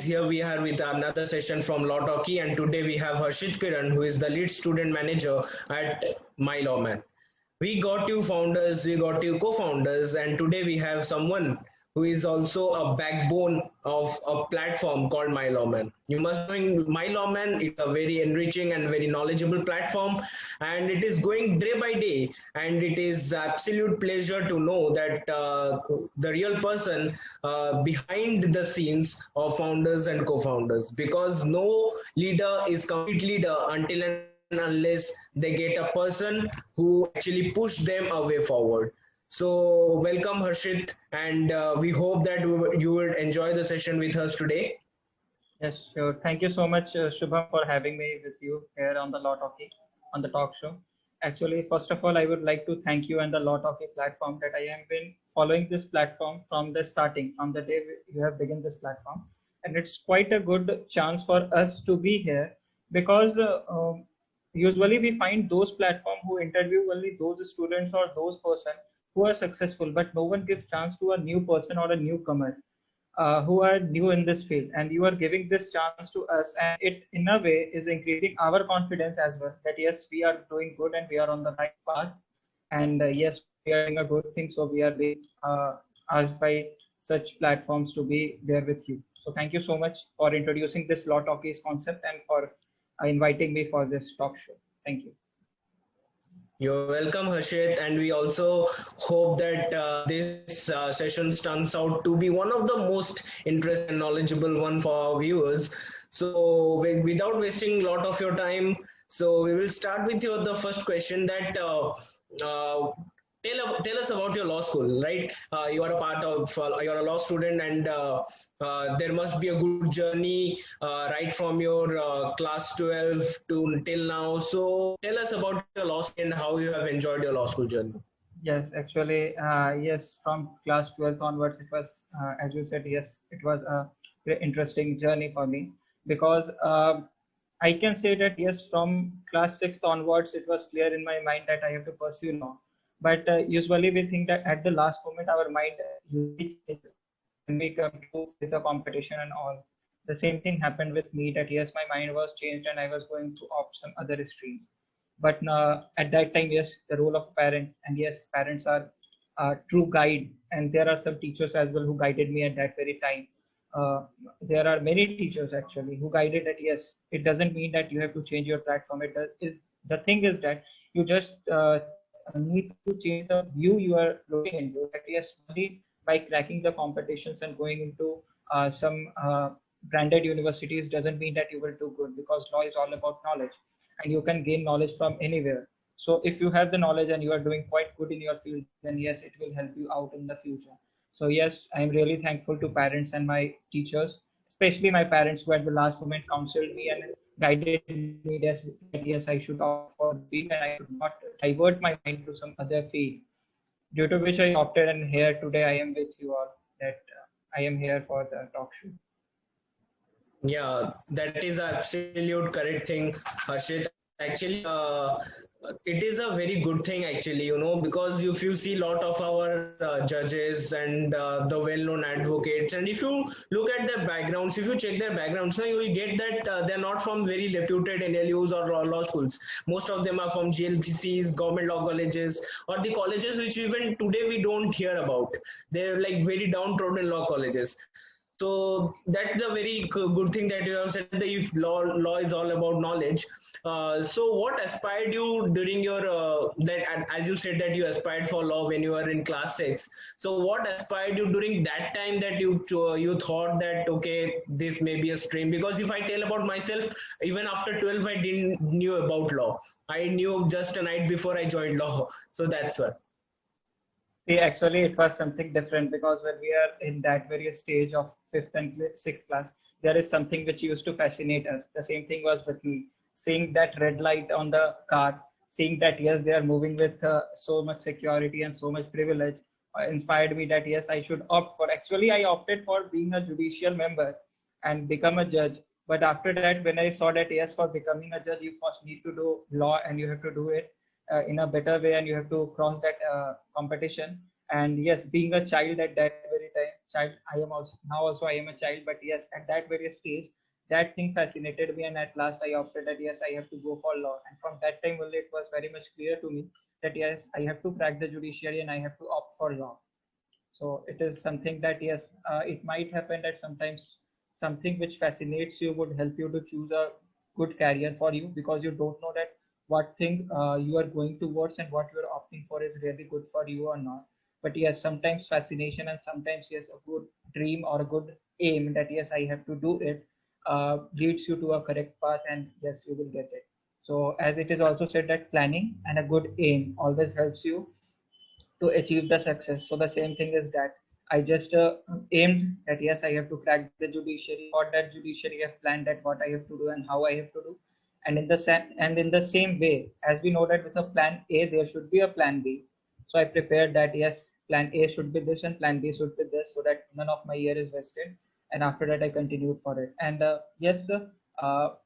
here we are with another session from Law Talkie, and today we have Harshit Kiran, who is the lead student manager at My Lawman. We got two founders, we got two co-founders, and today we have someone who is also a backbone of a platform called My Lawman. You must know My Lawman is a very enriching and very knowledgeable platform, and it is going day by day. And it is absolute pleasure to know that the real person behind the scenes of founders and co-founders, because no leader is complete leader until and unless they get a person who actually push them away forward. So welcome Harshit, and we hope that you would enjoy the session with us today. Yes, sure. Thank you so much, Shubham, for having me with you here on the Law Talkie, on the talk show. Actually, first of all, I would like to thank you and the Law Talkie platform that I have been following this platform from the starting, from the day you have begun this platform. And it's quite a good chance for us to be here because usually we find those platforms who interview only those students or those person who are successful, but no one gives chance to a new person or a newcomer who are new in this field, and you are giving this chance to us, and it in a way is increasing our confidence as well that yes, we are doing good and we are on the right path, and yes, we are doing a good thing, so we are being asked by such platforms to be there with you. So thank you so much for introducing this Law Talkies concept and for inviting me for this talk show. Thank you. You're welcome, Harshit, and we also hope that this session turns out to be one of the most interesting and knowledgeable one for our viewers. So, without wasting a lot of your time, so we will start with your the first question that tell us about your law school, right? You are a part of you're a law student, and there must be a good journey right from your class 12 to till now. So tell us about your law school and how you have enjoyed your law school journey. Yes, actually, yes, from class 12th onwards, it was, as you said, yes, it was a very interesting journey for me because I can say that, yes, from class 6th onwards, it was clear in my mind that I have to pursue law. But usually we think that at the last moment, our mind usually changes when we come to face the competition and all. The same thing happened with me that, yes, my mind was changed and I was going to opt some other streams. But at that time, yes, the role of parent, and yes, parents are a true guide, and there are some teachers as well who guided me at that very time. There are many teachers actually who guided that, yes, it doesn't mean that you have to change your platform. The thing is that you just need to change the view you are looking into, that yes, only by cracking the competitions and going into some branded universities doesn't mean that you will do good, because law is all about knowledge and you can gain knowledge from anywhere. So if you have the knowledge and you are doing quite good in your field, then yes, it will help you out in the future. So yes, I am really thankful to parents and my teachers, especially my parents who at the last moment counseled me and guided me that yes, I should opt for the field and I should not divert my mind to some other field. Due to which I opted, and here today I am with you all. That I am here for the talk show. Yeah, that is absolute correct thing, Harshit. Actually, it is a very good thing actually, because if you see a lot of our judges and the well-known advocates, and if you look at their backgrounds, if you check their backgrounds, now you will get that they're not from very reputed NLUs or law schools. Most of them are from GLCCs, government law colleges, or the colleges which even today we don't hear about. They're like very downtrodden law colleges. So that's the very good thing that you have said, that if law is all about knowledge. So what aspired you during your that, as you said that you aspired for law when you were in class 6. So what aspired you during that time that you thought that okay, this may be a stream? Because if I tell about myself, even after 12 I didn't knew about law. I knew just a night before I joined law. So that's what. See, actually, it was something different because when we are in that very stage of fifth and sixth class, there is something which used to fascinate us. The same thing was with me. Seeing that red light on the car, seeing that yes, they are moving with so much security and so much privilege, inspired me that yes, I should opt for. Actually, I opted for being a judicial member and become a judge. But after that, when I saw that yes, for becoming a judge, you first need to do law and you have to do it in a better way and you have to cross that competition. And yes, being a child at that very time, child, I am also now also I am a child, but yes, at that very stage, that thing fascinated me, and at last I opted that yes, I have to go for law. And from that time only, it was very much clear to me that yes, I have to crack the judiciary and I have to opt for law. So it is something that yes, it might happen that sometimes something which fascinates you would help you to choose a good career for you, because you don't know that what thing you are going towards and what you are opting for is really good for you or not. But yes, sometimes fascination and sometimes yes, a good dream or a good aim that yes, I have to do it, leads you to a correct path, and yes, you will get it. So as it is also said that planning and a good aim always helps you to achieve the success. So the same thing is that I just aimed that yes, I have to crack the judiciary. For that judiciary, I have planned that what I have to do and how I have to do. And in the same way, as we know that with a plan A, there should be a plan B. So I prepared that yes, plan A should be this and plan B should be this, so that none of my year is wasted. And after that, I continued for it. And yes,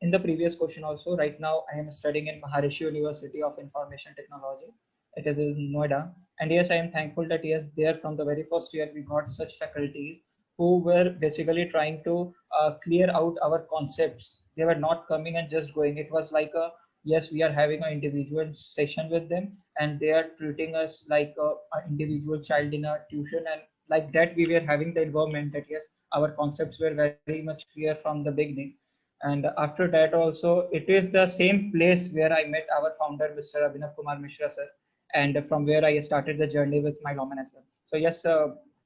in the previous question also, right now I am studying in Maharishi University of Information Technology. It is in Noida. And yes, I am thankful that yes, there from the very first year we got such faculties who were basically trying to clear out our concepts. They were not coming and just going. It was like a yes, we are having an individual session with them, and they are treating us like an individual child in a tuition, and like that we were having the involvement that yes, our concepts were very much clear from the beginning. And after that also, it is the same place where I met our founder, Mr. Abhinav Kumar Mishra sir, and from where I started the journey with my Lawman as well. So yes,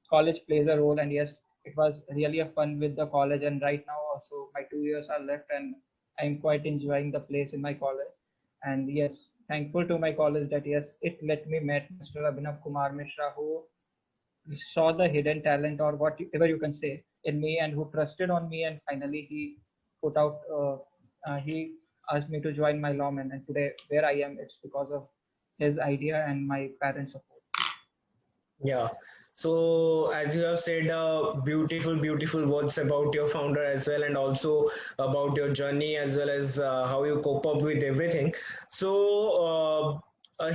college plays a role, and yes, it was really a fun with the college. And right now also my 2 years are left, and I'm quite enjoying the place in my college. And yes, thankful to my college that yes, it let me meet Mr. Abhinav Kumar Mishra, who saw the hidden talent or whatever you can say in me, and who trusted on me, and finally he put out. He asked me to join my lawman, and today where I am, it's because of his idea and my parents' support. Yeah. So, as you have said, beautiful, beautiful words about your founder as well, and also about your journey as well as how you cope up with everything. So,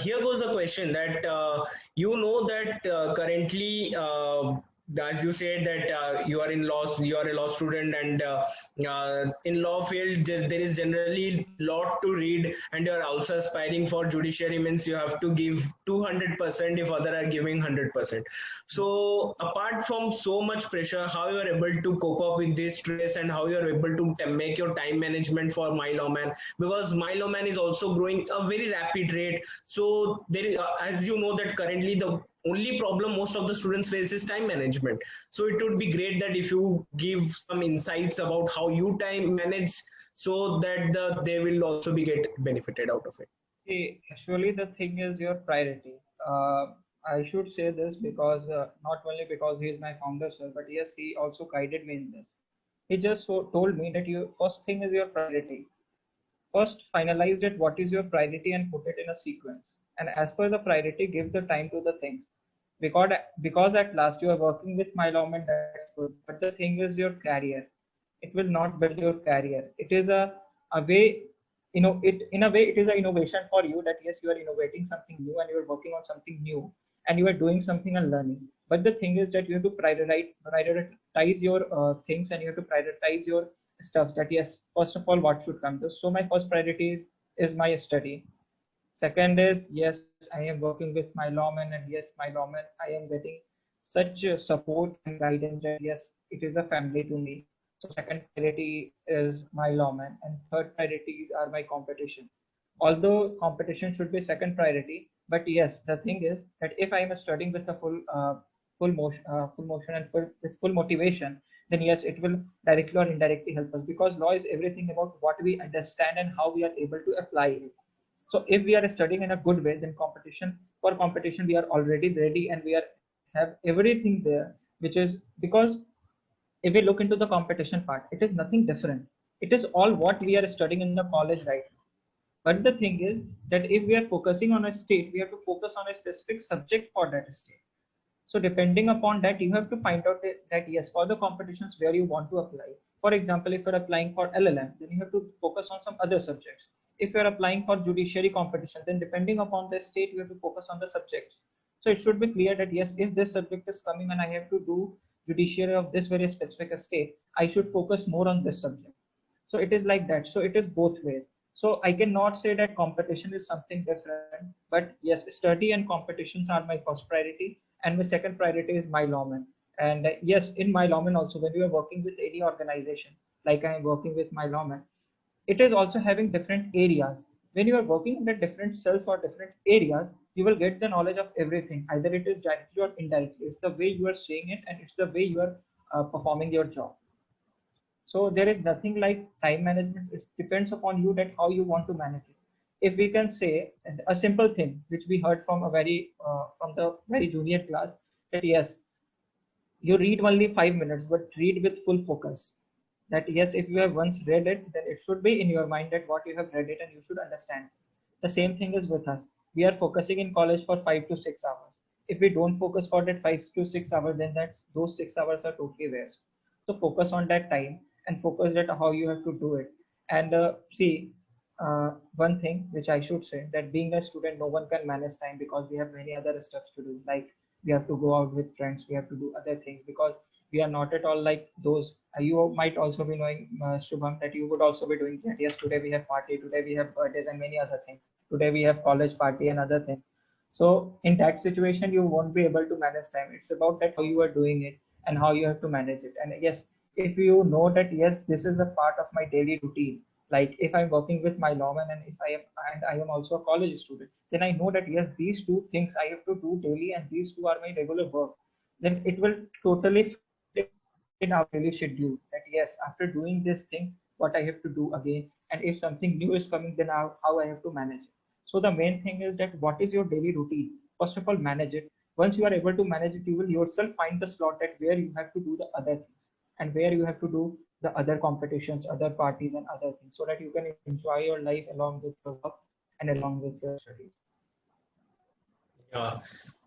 here goes a question that you know that currently, as you said that you are in law, you are a law student, and in law field there is generally lot to read, and you are also aspiring for judiciary means you have to give 200% if other are giving 100%. So apart from so much pressure, how you are able to cope up with this stress, and how you are able to make your time management for my lawman, because my lawman is also growing a very rapid rate. So there is, as you know that currently the only problem most of the students face is time management. So it would be great that if you give some insights about how you time manage, so that they will also be get benefited out of it. See, actually, the thing is your priority. I should say this because not only because he is my founder, sir, but yes, he also guided me in this. He just told me that your first thing is your priority. First, finalize it. What is your priority and put it in a sequence. And as per the priority, give the time to the things. Because because at last you are working with my lawman, that's good. But the thing is your career. It will not build your career. It is a way, it in a way it is an innovation for you that yes, you are innovating something new and you are working on something new and you are doing something and learning. But the thing is that you have to prioritize your things, and you have to prioritize your stuff that yes, first of all, what should come to. So my first priority is my study. Second is yes, I am working with my lawman, and yes, my lawman, I am getting such support and guidance that yes, it is a family to me. So second priority is my lawman, and third priorities are my competition. Although competition should be second priority, but yes, the thing is that if I am studying with a full motion and with full motivation, then yes, it will directly or indirectly help us, because law is everything about what we understand and how we are able to apply it. So if we are studying in a good way, then competition we are already ready, and we are have everything there, which is because if we look into the competition part, it is nothing different. It is all what we are studying in the college right now. But the thing is that if we are focusing on a state, we have to focus on a specific subject for that state. So depending upon that, you have to find out that yes, for the competitions where you want to apply. For example, if you're applying for LLM, then you have to focus on some other subjects. If you're applying for judiciary competition, then depending upon the state, you have to focus on the subjects. So it should be clear that yes, if this subject is coming and I have to do judiciary of this very specific state, I should focus more on this subject. So it is like that. So it is both ways. So I cannot say that competition is something different, but yes, study and competitions are my first priority, and my second priority is my lawman. And yes, in my lawman also, when you are working with any organization, like I am working with my lawman, it is also having different areas. When you are working in the different cells or different areas, you will get the knowledge of everything. Either it is directly or indirectly. It's the way you are saying it, and it's the way you are performing your job. So there is nothing like time management. It depends upon you that how you want to manage it. If we can say a simple thing which we heard from a very from the very junior class, that yes, you read only 5 minutes, but read with full focus. That yes, if you have once read it, then it should be in your mind that what you have read it and you should understand. The same thing is with us. We are focusing in college for 5 to 6 hours. If we don't focus for that 5 to 6 hours, then that's those 6 hours are totally waste. So focus on that time and focus that how you have to do it. And see, one thing which I should say, that being a student, no one can manage time because we have many other stuff to do. Like we have to go out with friends, we have to do other things because we are not at all like those. You might also be knowing, Shubham, that you would also be doing that. Yes, today we have party, today we have birthdays and many other things. Today we have college party and other things. So in that situation, you won't be able to manage time. It's about that how you are doing it and how you have to manage it. And yes, if you know that yes, this is a part of my daily routine. Like if I'm working with my lawman and if I am also a college student, then I know that yes, these two things I have to do daily and these two are my regular work. Then it will totally fit in our daily schedule. That yes, after doing these things, what I have to do again, and if something new is coming, then how I have to manage it. So the main thing is that what is your daily routine? First of all, manage it. Once you are able to manage it, you will yourself find the slot at where you have to do the other things and where you have to do the other competitions, other parties, and other things, so that you can enjoy your life along with your work and along with your studies. Yeah.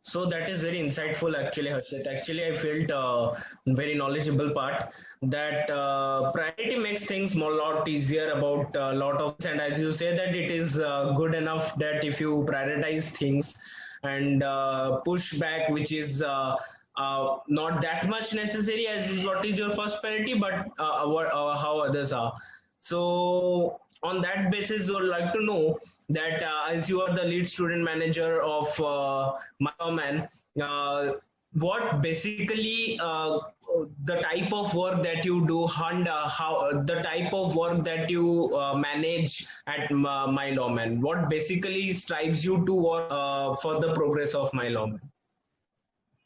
So that is very insightful, actually, Harshit. Actually, I felt very knowledgeable part that priority makes things more lot easier about a lot of, and as you say that it is good enough that if you prioritize things and push back, which is not that much necessary as what is your first priority, but how others are. So on that basis, would like to know that as you are the lead student manager of Man, what basically the type of work that you do, and how the type of work that you manage at My Lawman, what basically strives you to work for the progress of My Lawman?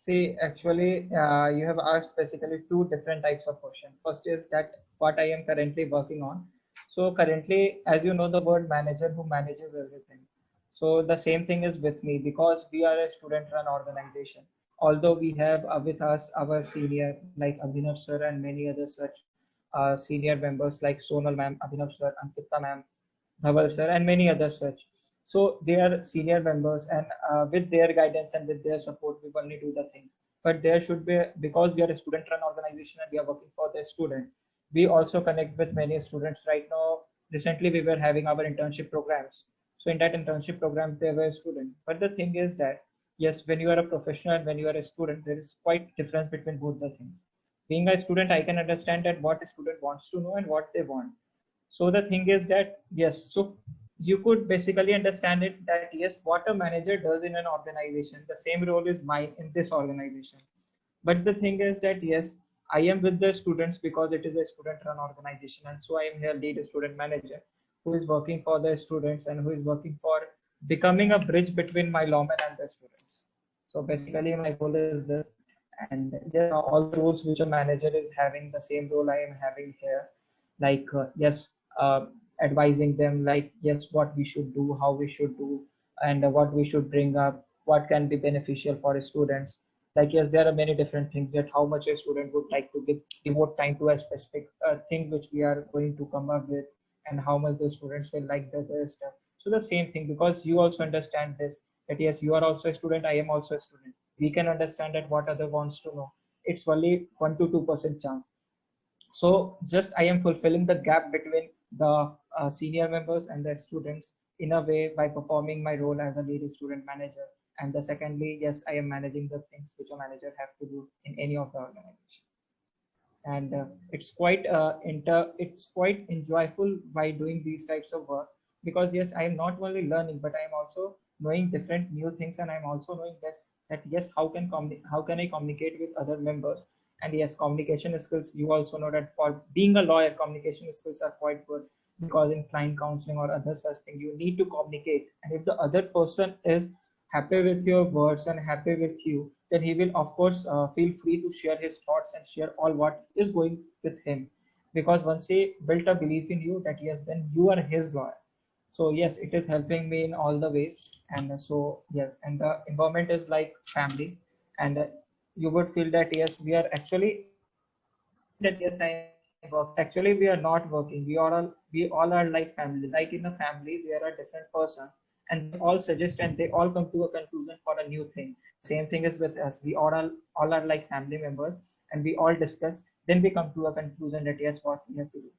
See, actually, you have asked basically two different types of questions. First is that what I am currently working on. So currently, as you know, the word manager who manages everything. So the same thing is with me because we are a student-run organization. Although we have with us our senior like Abhinav sir and many other such senior members like Sonal ma'am, Abhinav sir, Ankita ma'am, Dhaval sir, and many others such. So they are senior members, and with their guidance and with their support, we only do the things. But there should be, because we are a student-run organization and we are working for the student, we also connect with many students. Right now, recently we were having our internship programs. So in that internship program, there were students. But the thing is that yes, when you are a professional and when you are a student, there is quite difference between both the things. Being a student, I can understand that what a student wants to know and what they want. So the thing is that yes, so you could basically understand it that yes, what a manager does in an organization, the same role is mine in this organization. But the thing is that yes, I am with the students because it is a student-run organization, and so I am here lead student manager who is working for the students and who is working for becoming a bridge between my lawman and the students. So basically, my goal is this, and there are all the roles which a manager is having, the same role I am having here. Like yes, advising them like yes, what we should do, how we should do, and what we should bring up, what can be beneficial for students. Like yes, there are many different things that how much a student would like to give devote time to a specific thing which we are going to come up with, and how much the students will like the other stuff. So the same thing, because you also understand this, that yes, you are also a student, I am also a student, we can understand that what other wants to know. It's only 1 to 2% chance. So just I am fulfilling the gap between the senior members and the students in a way by performing my role as a lead student manager And the secondly, yes, I am managing the things which a manager have to do in any of the organization. And it's quite enjoyable by doing these types of work, because yes, I am not only learning, but I am also knowing different new things, and I'm also knowing this, that yes, how can I communicate with other members. And yes, communication skills, you also know that for being a lawyer, communication skills are quite good, because in client counseling or other such thing, you need to communicate, and if the other person is happy with your words and happy with you, then he will of course feel free to share his thoughts and share all what is going with him, because once he built a belief in you, that yes, then you are his lawyer. So yes, it is helping me in all the ways. And so yes, and the environment is like family. And you would feel that yes, we are actually, I'm saying that yes, I am working, but actually we are not working. We all are like family. Like in a family, there are different persons, and they all suggest and they all come to a conclusion for a new thing. The same thing is with us. We all are like family members, and we all discuss. Then we come to a conclusion that yes, what we have to do.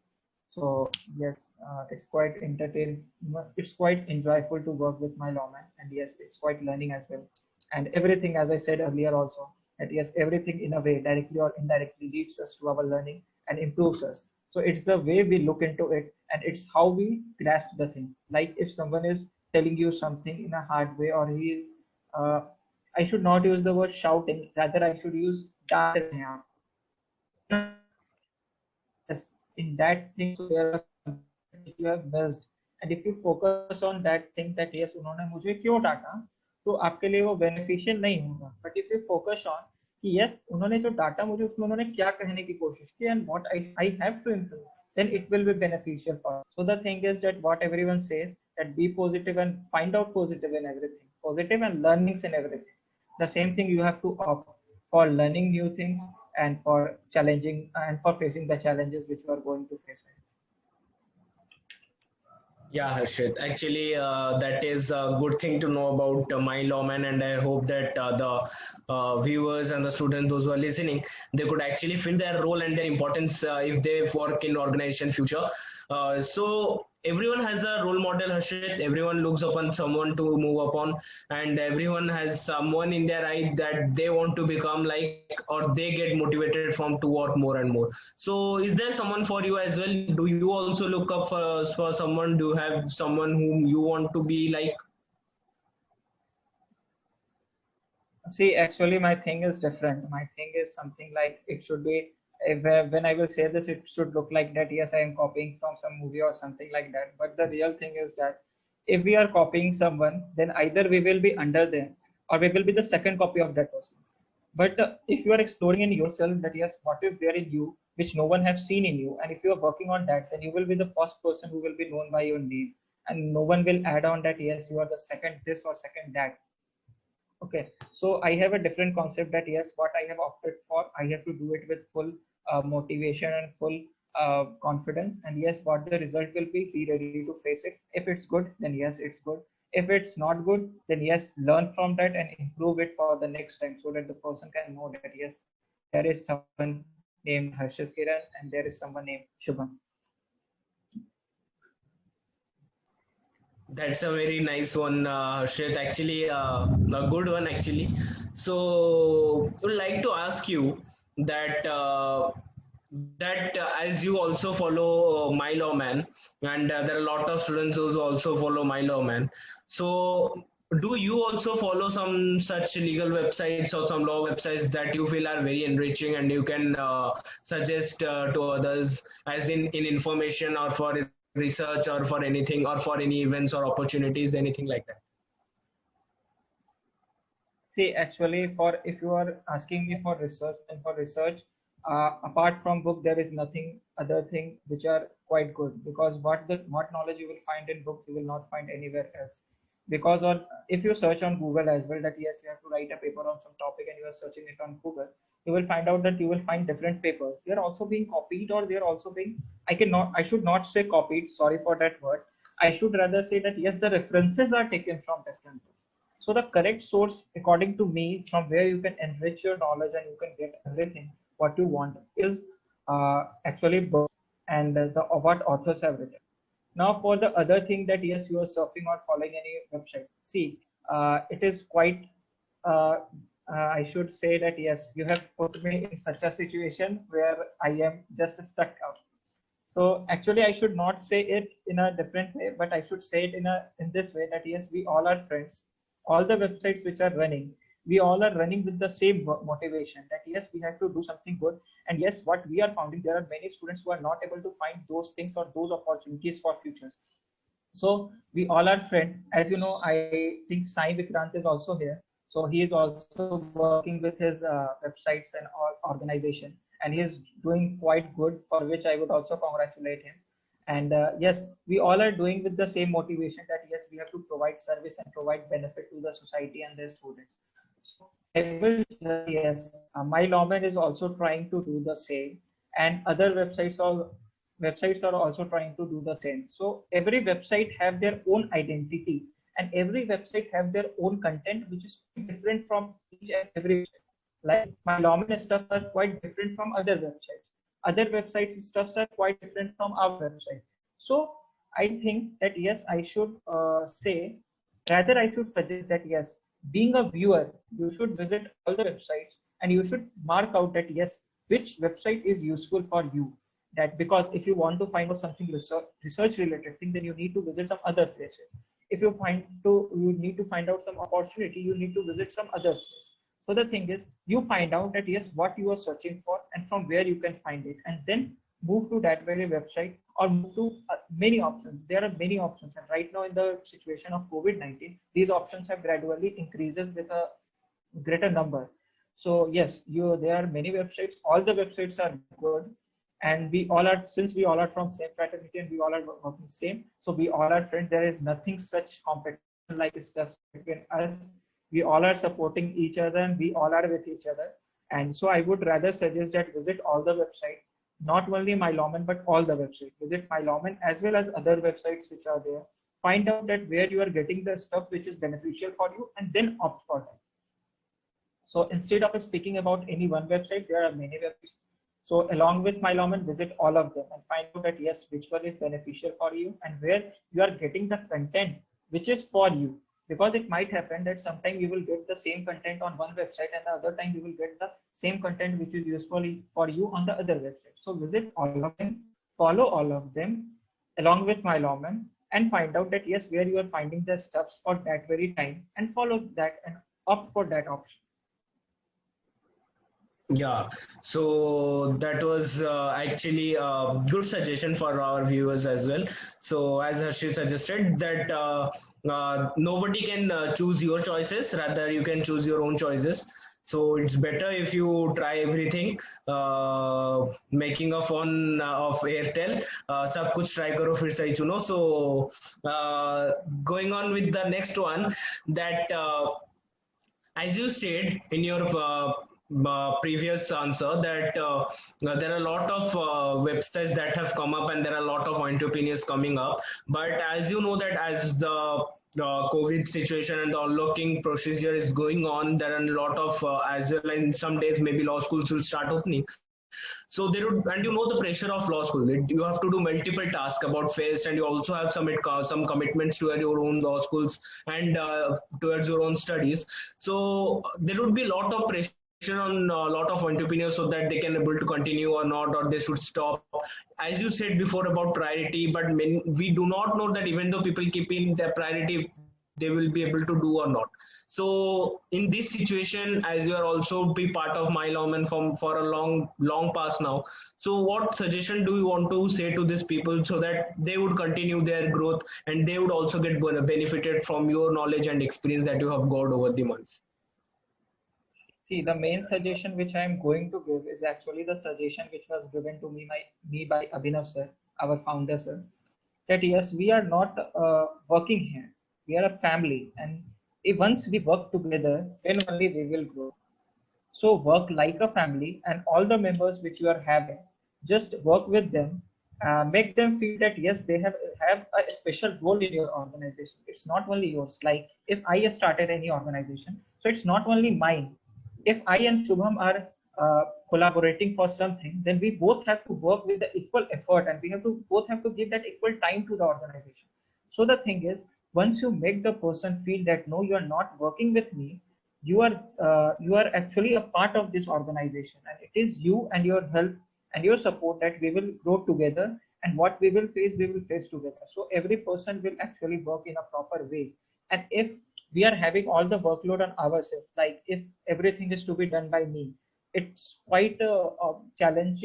So yes, it's quite entertaining. It's quite enjoyable to work with my lawman, and yes, it's quite learning as well. And everything, as I said earlier, also that yes, everything in a way, directly or indirectly, leads us to our learning and improves us. So it's the way we look into it, and it's how we grasp the thing. Like if someone is telling you something in a hard way, or he is, uh, I should not use the word shouting, rather I should use डांट रहे हैं आप. So in a way, yes, in that thing, so there are some which you have missed. And if you focus on that thing that yes, उन्होंने मुझे क्यों डांटा, तो आपके लिए वो बेनिफिशियल नहीं होगा. But if you focus on कि यस, उन्होंने जो डांटा मुझे, उसमें उन्होंने क्या कहने की कोशिश की, and what I have to improve, then it will be beneficial for us. So the thing is that what everyone says, that be positive and find out positive in everything, positive and learnings in everything. The same thing you have to opt for learning new things, and for challenging and for facing the challenges which you are going to face. Yeah, Harshit. Actually, that is a good thing to know about My Lawman, and I hope that the viewers and the students, those who are listening, they could actually feel their role and their importance if they work in organization future. So everyone has a role model, Harshit. Everyone looks upon someone to move upon, and everyone has someone in their eye that they want to become like, or they get motivated from to work more and more. So is there someone for you as well? Do you also look up for someone? Do you have someone whom you want to be like? See, actually, my thing is different. My thing is something like it should be. If, when I will say this, it should look like that. Yes, I am copying from some movie or something like that. But the real thing is that if we are copying someone, then either we will be under them, or we will be the second copy of that person. But if you are exploring in yourself that yes, what is there in you which no one have seen in you, and if you are working on that, then you will be the first person who will be known by your name, and no one will add on that yes, you are the second this or second that. Okay, so I have a different concept that yes, what I have opted for, I have to do it with full motivation and full confidence. And yes, what the result will be ready to face it. If it's good, then yes, it's good. If it's not good, then yes, learn from that and improve it for the next time, so that the person can know that yes, there is someone named Harshit Kiran and there is someone named Shubham. That's a very nice one, Harshit. Actually, a good one actually. So, I would like to ask you that as you also follow My Lawman, and there are a lot of students who also follow My Lawman. So, do you also follow some such legal websites or some law websites that you feel are very enriching and you can suggest to others as in information or for research or for anything or for any events or opportunities, anything like that? See, actually, for if you are asking me for research, and for research, apart from book, there is nothing other thing which are quite good, because what knowledge you will find in book, you will not find anywhere else. Because on if you search on Google as well, that yes, you have to write a paper on some topic and you are searching it on Google, you will find out that you will find different papers. They are also being copied, or they are also being, I should not say copied. Sorry for that word. I should rather say that yes, the references are taken from different books. So the correct source, according to me, from where you can enrich your knowledge and you can get everything what you want, is actually books, and the what authors have written. Now, for the other thing that yes, you are surfing or following any website. See, it is quite, uh, I should say that yes, you have put me in such a situation where I am just stuck out. So actually, I should not say it in a different way, but I should say it in this way that yes, we all are friends. All the websites which are running, we all are running with the same motivation that yes, we have to do something good. And yes, what we are finding, there are many students who are not able to find those things or those opportunities for futures. So we all are friends. As you know, I think Sai Vikrant is also here. So he is also working with his websites and organization, and he is doing quite good, for which I would also congratulate him. And yes, we all are doing with the same motivation that yes, we have to provide service and provide benefit to the society and their students. So I will say yes, my lawman is also trying to do the same, and other websites are also trying to do the same. So every website have their own identity, and every website have their own content, which is different from each and every website. Like my lawman stuff are quite different from other websites. Other websites stuffs are quite different from our website. So I think that yes, I should say, rather I should suggest that yes, being a viewer, you should visit all the websites and you should mark out that yes, which website is useful for you. That because if you want to find out something research related thing, then you need to visit some other places. If you need to find out some opportunity, you need to visit some other place. So the thing is, you find out that yes, what you are searching for and from where you can find it, and then move to that very website or move to many options. There are many options, and right now in the situation of COVID-19, these options have gradually increases with a greater number. So yes, there are many websites. All the websites are good, and we all are, since we all are from same fraternity and we all are working same, so we all are friends. There is nothing such competition like stuff between us. We all are supporting each other and we all are with each other. And so I would rather suggest that visit all the websites, not only my lawman but all the websites. Visit my lawman as well as other websites which are there. Find out that where you are getting the stuff which is beneficial for you, and then opt for that. So instead of speaking about any one website, there are many websites. So along with my lawman, visit all of them and find out that yes, which one is beneficial for you and where you are getting the content which is for you. Because it might happen that sometime you will get the same content on one website and the other time you will get the same content which is useful for you on the other website. So visit all of them, follow all of them along with my lawman, and find out that yes, where you are finding the stuffs for that very time, and follow that and opt for that option. Yeah, so that was actually a good suggestion for our viewers as well. So, as Harshit suggested, that nobody can choose your choices, rather, you can choose your own choices. So, it's better if you try everything. Making a phone of Airtel, सब कुछ try करो फिर सही चुनो. So, going on with the next one, that as you said in your previous answer, that there are a lot of websites that have come up and there are a lot of entrepreneurs coming up, but as you know that as the COVID situation and the unlocking procedure is going on, there are a lot of as well, in some days maybe law schools will start opening. So they would, and you know the pressure of law school. You have to do multiple tasks about FACE, and you also have some commitments to your own law schools and towards your own studies. So there would be a lot of pressure on a lot of entrepreneurs so that they can able to continue or not, or they should stop. As you said before about priority, but we do not know that even though people keep in their priority, they will be able to do or not. So in this situation, as you are also be part of my lawman from for a long past now, so what suggestion do you want to say to these people so that they would continue their growth and they would also get benefited from your knowledge and experience that you have got over the months? See, the main suggestion which I am going to give is actually the suggestion which was given to me by Abhinav sir, our founder sir. That yes, we are not working here. We are a family, and if once we work together, then only we will grow. So work like a family, and all the members which you are having, just work with them, make them feel that yes, they have a special role in your organization. It's not only yours. Like if I started any organization, so it's not only mine. If I and Shubham are collaborating for something, then we both have to work with the equal effort, and we have to both have to give that equal time to the organization. So the thing is, once you make the person feel that no, you are not working with me, you are actually a part of this organization, and it is you and your help and your support that we will grow together, and what we will face together. So every person will actually work in a proper way. And if we are having all the workload on ourselves, like if everything is to be done by me, it's quite a challenge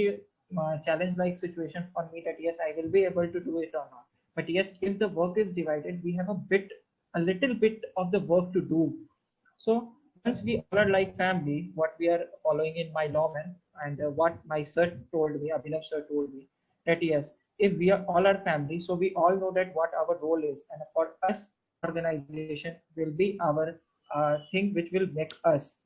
like situation for me, that yes, I will be able to do it or not. But yes, if the work is divided, we have a little bit of the work to do. So once we all are like family, what we are following in my lawman, and what my sir told me, Abhinav sir told me, that yes, if we are all our family, so we all know that what our role is, and for us, organization will be our thing which will make us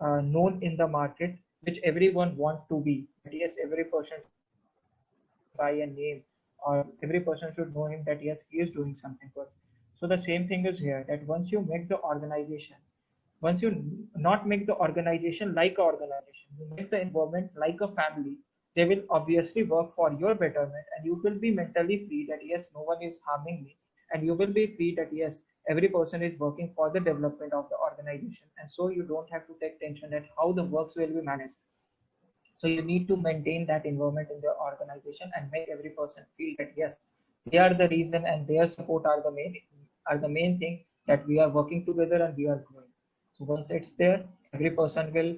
known in the market, which everyone want to be. That yes, every person should buy a name, or every person should know him that yes, he is doing something good. So the same thing is here, that once you make the organization, once you not make the organization like an organization, you make the environment like a family, they will obviously work for your betterment, and you will be mentally free that yes, no one is harming me, and you will be free that yes, every person is working for the development of the organization, and so you don't have to take tension that how the works will be managed. So you need to maintain that environment in the organization and make every person feel that yes, they are the reason and their support are the main thing, that we are working together and we are growing. So once it's there, every person will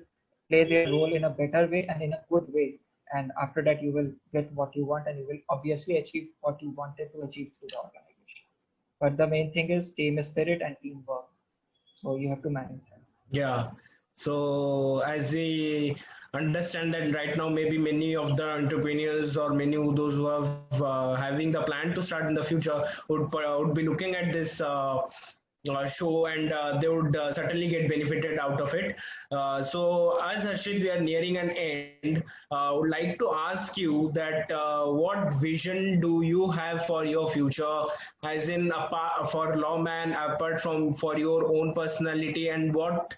play their role in a better way and in a good way. And after that, you will get what you want, and you will obviously achieve what you wanted to achieve through the organization. But the main thing is team spirit and teamwork. So you have to manage that. Yeah. So as we understand that right now, maybe many of the entrepreneurs or many of those who are having the plan to start in the future would be looking at this show, and they would certainly get benefited out of it. So as Harshit, we are nearing an end. I would like to ask you that what vision do you have for your future, as in apart for lawman, apart from for your own personality, and what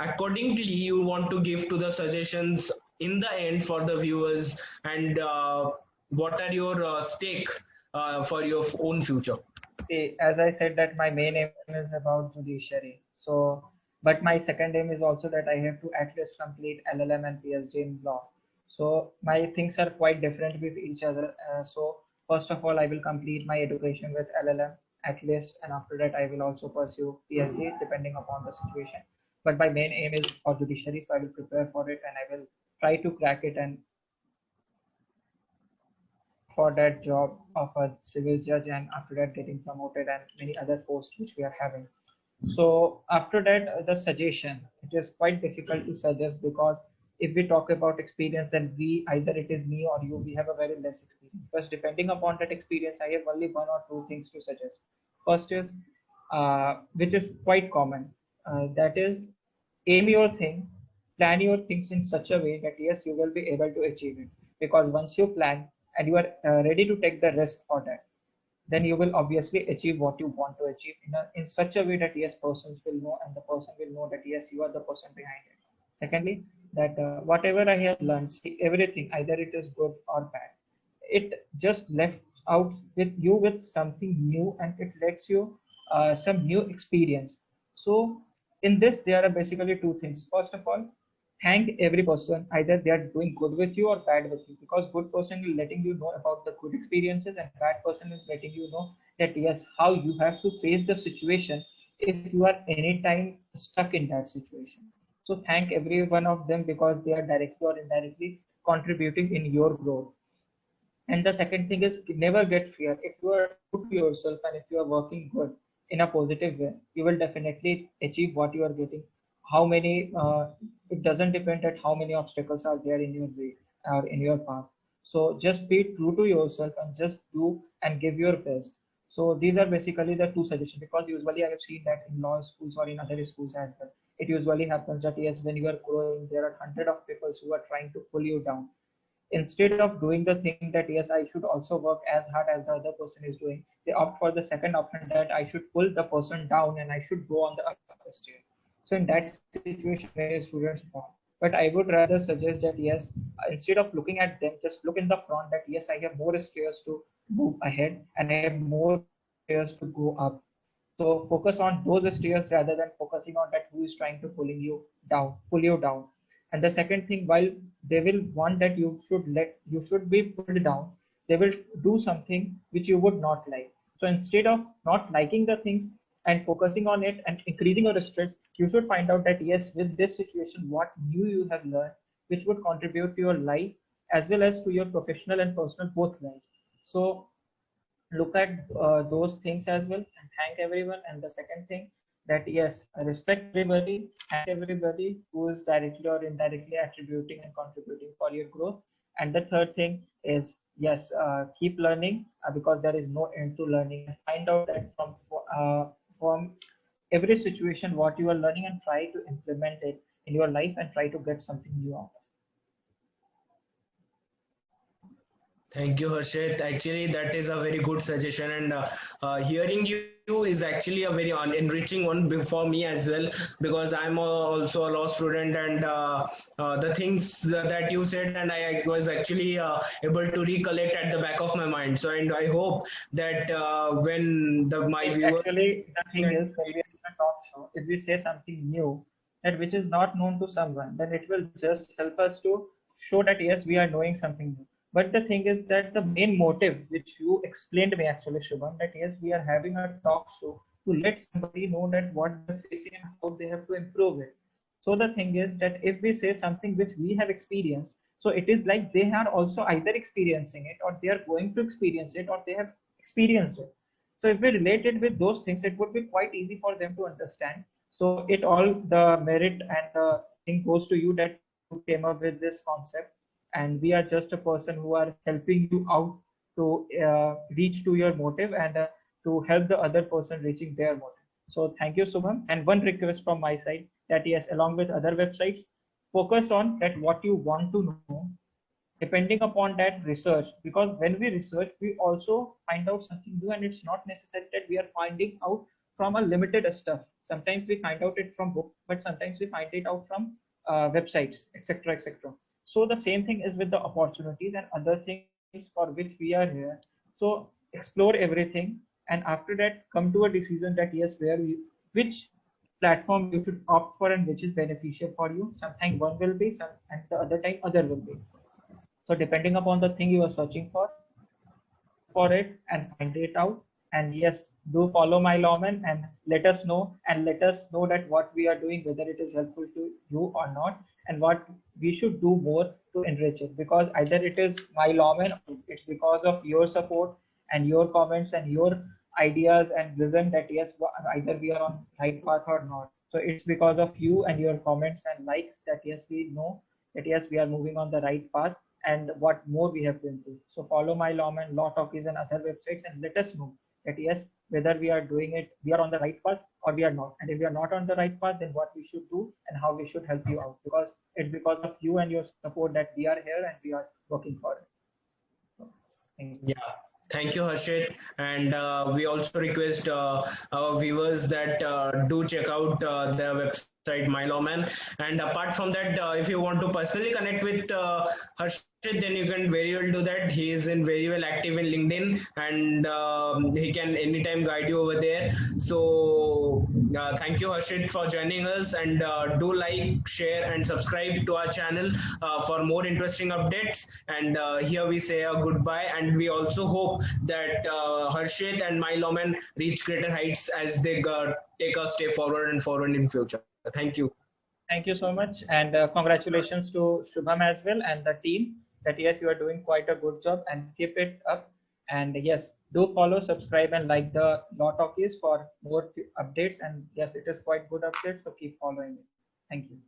accordingly you want to give to the suggestions in the end for the viewers, and what are your stake for your own future? See, as I said that my main aim is about judiciary. So, but my second aim is also that I have to at least complete LLM and PhD in law. So my things are quite different with each other. So first of all, I will complete my education with LLM at least, and after that, I will also pursue PhD depending upon the situation. But my main aim is for judiciary, so I will prepare for it and I will try to crack it and for that job of a civil judge, and after that getting promoted and many other posts which we are having. So after that, the suggestion, it is quite difficult to suggest, because if we talk about experience, then we either it is me or you, we have a very less experience. Because depending upon that experience, I have only one or two things to suggest. First is, which is quite common, that is, aim your thing, plan your things in such a way that yes, you will be able to achieve it. Because once you plan and you are ready to take the risk for that, then you will obviously achieve what you want to achieve in such a way that yes, persons will know, and the person will know that yes, you are the person behind it. Secondly, that whatever I have learned, see, everything, either it is good or bad, it just left out with you with something new, and it lets you some new experience. So in this, there are basically two things. First of all, thank every person, either they are doing good with you or bad with you, because good person is letting you know about the good experiences, and bad person is letting you know that yes, how you have to face the situation if you are anytime stuck in that situation. So thank every one of them, because they are directly or indirectly contributing in your growth. And the second thing is, never get fear. If you are true to yourself and if you are working good in a positive way, you will definitely achieve what you are getting. How many, it doesn't depend at how many obstacles are there in your way or in your path. So just be true to yourself and just do and give your best. So these are basically the two suggestions, because usually I have seen that in law schools or in other schools as well. It usually happens that yes, when you are growing, there are hundred of people who are trying to pull you down. Instead of doing the thing that yes, I should also work as hard as the other person is doing, they opt for the second option, that I should pull the person down and I should go on the upper stage. So in that situation, many students fall. But I would rather suggest that yes, instead of looking at them, just look in the front, that yes, I have more stairs to move ahead and I have more stairs to go up. So focus on those steers rather than focusing on that who is trying to pull you down. And the second thing, while they will want that you should be pulled down, they will do something which you would not like. So instead of not liking the things and focusing on it and increasing your stress, you should find out that yes, with this situation, what new you have learned, which would contribute to your life as well as to your professional and personal both lives. So look at those things as well and thank everyone. And the second thing, that yes, I respect everybody and everybody who is directly or indirectly attributing and contributing for your growth. And the third thing is yes, keep learning because there is no end to learning. And find out that from every situation what you are learning and try to implement it in your life and try to get something new out of Thank you, Harshit. Actually, that is a very good suggestion, and hearing you is actually a very enriching one for me as well, because I'm also a law student, and the things that you said, and I was actually able to recollect at the back of my mind. So, and I hope that when my it. viewers Actually, the thing is, when we are in a talk show, if we say something new that which is not known to someone, then it will just help us to show that yes, we are knowing something new. But the thing is that the main motive which you explained me actually, Shubham, that yes, we are having a talk show to let somebody know that what they're facing and how they have to improve it. So the thing is that if we say something which we have experienced, so it is like they are also either experiencing it or they are going to experience it or they have experienced it. So if we relate it with those things, it would be quite easy for them to understand. So it all the merit and the thing goes to you that you came up with this concept, and we are just a person who are helping you out to reach to your motive and to help the other person reaching their motive. So thank you, Sumam. And one request from my side that yes, along with other websites, focus on that what you want to know depending upon that research, because when we research we also find out something new, and it's not necessary that we are finding out from a limited stuff. Sometimes we find out it from book, but sometimes we find it out from websites, etc., etc. So the same thing is with the opportunities and other things for which we are here. So explore everything, and after that come to a decision that yes, which platform you should opt for and which is beneficial for you. Sometimes one will be some, and the other time other will be. So depending upon the thing you are searching for, look for it and find it out. And yes, do follow My Lawman and let us know that what we are doing, whether it is helpful to you or not, and what we should do more to enrich it. Because either it is My Lawman, it's because of your support and your comments and your ideas and vision that yes, either we are on right path or not. So it's because of you and your comments and likes that yes, we know that yes, we are moving on the right path and what more we have to improve. So follow My Lawman, Law Talkies, and other websites, and let us know that yes, whether we are doing it, we are on the right path or we are not. And if we are not on the right path, then what we should do and how we should help you out. Because it's because of you and your support that we are here and we are working for it. So, thank you. Yeah, thank you, Harshit. And we also request our viewers that do check out the website MyLawman. And apart from that, if you want to personally connect with Harshit, then you can very well do that. He is in very well active in LinkedIn, and he can anytime guide you over there. So thank you, Harshit, for joining us. And do like, share, and subscribe to our channel for more interesting updates. And here we say a goodbye, and we also hope that Harshit and My Lawman reach greater heights as they take a step forward and forward in future. Thank you. Thank you so much, and congratulations to Shubham as well and the team. That yes, you are doing quite a good job, and keep it up. And yes, do follow, subscribe, and like the Law Talkies for more updates. And yes, it is quite good updates, so keep following it. Thank you.